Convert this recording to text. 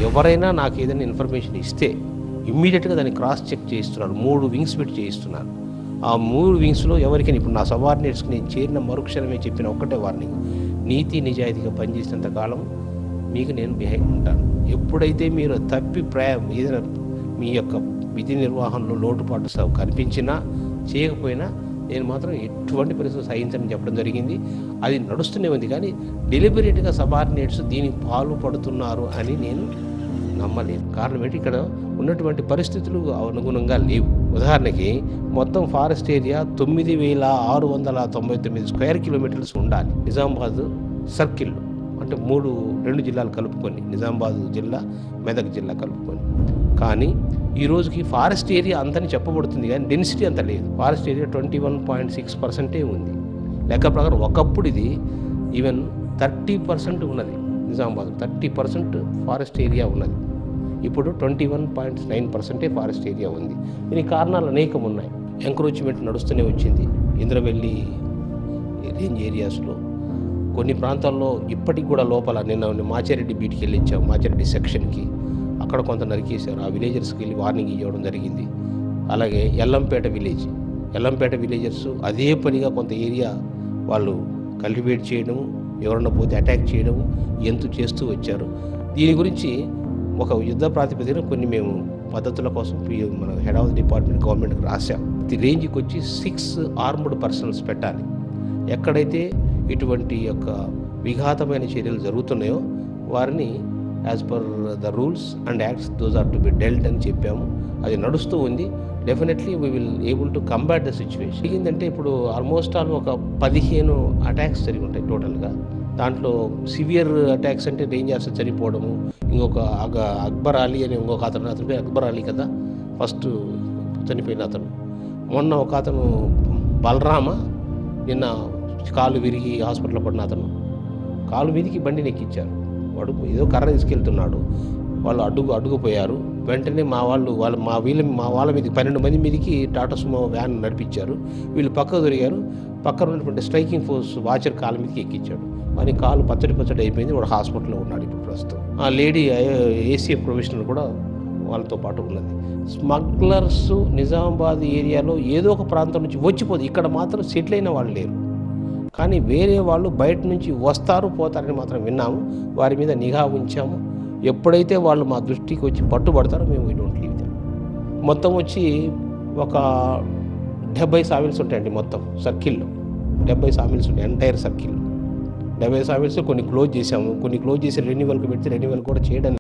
ఎవరైనా నాకు ఏదైనా ఇన్ఫర్మేషన్ ఇస్తే ఇమ్మీడియట్గా దాన్ని క్రాస్ చెక్ చేయిస్తున్నారు. 3 వింగ్స్ పెట్టి చేయిస్తున్నారు. ఆ 3 వింగ్స్లో ఎవరికైనా ఇప్పుడు నా సబార్డినేట్స్కి నేను చేరిన మరుక్షణమే చెప్పిన ఒక్కటే వార్నింగ్, నీతి నిజాయితీగా పనిచేసినంత కాలం మీకు నేను బిహైండ్ ఉంటాను. ఎప్పుడైతే మీరు తప్పి ఏదైనా మీ యొక్క విధి నిర్వహణలో లోటుపాటు కనిపించినా చేయకపోయినా నేను మాత్రం ఎటువంటి పరిస్థితులు సహించని చెప్పడం జరిగింది. అది నడుస్తూనే ఉంది. కానీ డెలిబరేట్గా సబార్డినేట్స్ దీనికి పాల్పడుతున్నారు అని నేను నమ్మలేను. కారణం ఏంటి, ఇక్కడ ఉన్నటువంటి పరిస్థితులు అనుగుణంగా లేవు. ఉదాహరణకి మొత్తం ఫారెస్ట్ ఏరియా 9,699 స్క్వేర్ కిలోమీటర్స్ ఉండాలి నిజామాబాద్ సర్కిల్లో. అంటే 2 జిల్లాలు కలుపుకొని, నిజామాబాద్ జిల్లా, మెదక్ జిల్లా కలుపుకొని. కానీ ఈ రోజుకి ఫారెస్ట్ ఏరియా అంతని చెప్పబడుతుంది, కానీ డెన్సిటీ అంత లేదు. ఫారెస్ట్ ఏరియా 21.6% ఉంది. లెక్క ప్రకారం ఒకప్పుడు ఇది ఈవెన్ 30% ఉన్నది. నిజామాబాద్ 30% ఫారెస్ట్ ఏరియా ఉన్నది. ఇప్పుడు 21.9% ఫారెస్ట్ ఏరియా ఉంది. దీనికి కారణాలు అనేకం ఉన్నాయి. ఎంక్రోచ్మెంట్ నడుస్తూనే వచ్చింది. ఇంద్రవెల్లి రేంజ్ ఏరియాస్లో కొన్ని ప్రాంతాల్లో ఇప్పటికి కూడా లోపల నిన్న మాచారెడ్డి బీట్కి వెళ్ళి ఇచ్చాం, మాచారెడ్డి సెక్షన్కి. అక్కడ కొంత నరికేశారు. ఆ విలేజర్స్కి వెళ్ళి వార్నింగ్ ఇవ్వడం జరిగింది. అలాగే ఎల్లంపేట విలేజర్స్ అదే పనిగా కొంత ఏరియా వాళ్ళు కల్టివేట్ చేయడము, ఎవరన్నా పోతే అటాక్ చేయడము ఎంతో చేస్తూ వచ్చారు. దీని గురించి ఒక యుద్ధ ప్రాతిపదికన కొన్ని మేము పద్ధతుల కోసం మన హెడ్ ఆఫ్ ది డిపార్ట్మెంట్ గవర్నమెంట్కి రాశాం. ఈ రేంజ్కి వచ్చి 6 ఆర్మ్డ్ పర్సన్స్ పెట్టాలి. ఎక్కడైతే ఇటువంటి యొక్క విఘాతమైన చర్యలు జరుగుతున్నాయో వారిని as per the rules and acts those are to be dealt అని చెప్పాము. అది నడుస్తూ ఉంది. Definitely we will able to combat the situation. ఏంటంటే ఇప్పుడు ఆల్మోస్ట్ ఆల్ ఒక 15 అటాక్స్ జరిగి ఉంటాయి టోటల్గా. దాంట్లో సివియర్ అటాక్స్ అంటే రేంజర్స్ చనిపోవడము, ఇంకొక అక్బర్ అలీ అని ఇంకొక అతను పేరు అక్బర్ అలీ కదా ఫస్ట్ చనిపోయిన అతను. మొన్న ఒక అతను బలరామ నిన్న కాలు విరిగి హాస్పిటల్లో పడిన అతను, కాలు మీదకి బండిని ఎక్కించారు. వాడు ఏదో కర్ర తీసుకెళ్తున్నాడు, వాళ్ళు అడ్డుకుపోయారు. వెంటనే మా వాళ్ళ మీద 12 మంది మీదకి టాటా సుమో వ్యాన్ నడిపించారు. వీళ్ళు పక్కకు దొరికారు. పక్కన ఉన్నటువంటి స్ట్రైకింగ్ ఫోర్స్ వాచర్ కాలు మీదకి ఎక్కించాడు. వాని కాలు పచ్చడి అయిపోయింది. వాడు హాస్పిటల్లో ఉన్నాడు ఇప్పుడు ప్రస్తుతం. ఆ లేడీ ఏసీఎఫ్ ప్రొఫెషనల్ కూడా వాళ్ళతో పాటు ఉన్నది. స్మగ్లర్స్ నిజామాబాద్ ఏరియాలో ఏదో ఒక ప్రాంతం నుంచి వచ్చిపోదు. ఇక్కడ మాత్రం సెటిల్ అయిన వాళ్ళు లేరు. కానీ వేరే వాళ్ళు బయట నుంచి వస్తారు పోతారని మాత్రం విన్నాము. వారి మీద నిఘా ఉంచాము. ఎప్పుడైతే వాళ్ళు మా దృష్టికి వచ్చి పట్టుబడతారో మేము వీ డోంట్ లీవ్ దెమ్. మొత్తం వచ్చి ఒక 70 సామిల్స్ ఉంటాయండి. మొత్తం సర్కిల్లో 70 సామిల్స్ ఉంటాయి. ఎంటైర్ సర్కిల్లో 70 సామిల్స్. కొన్ని క్లోజ్ చేసాము, కొన్ని క్లోజ్ చేసి రెన్యువల్కి పెడితే రెన్యువల్ కూడా చేయడానికి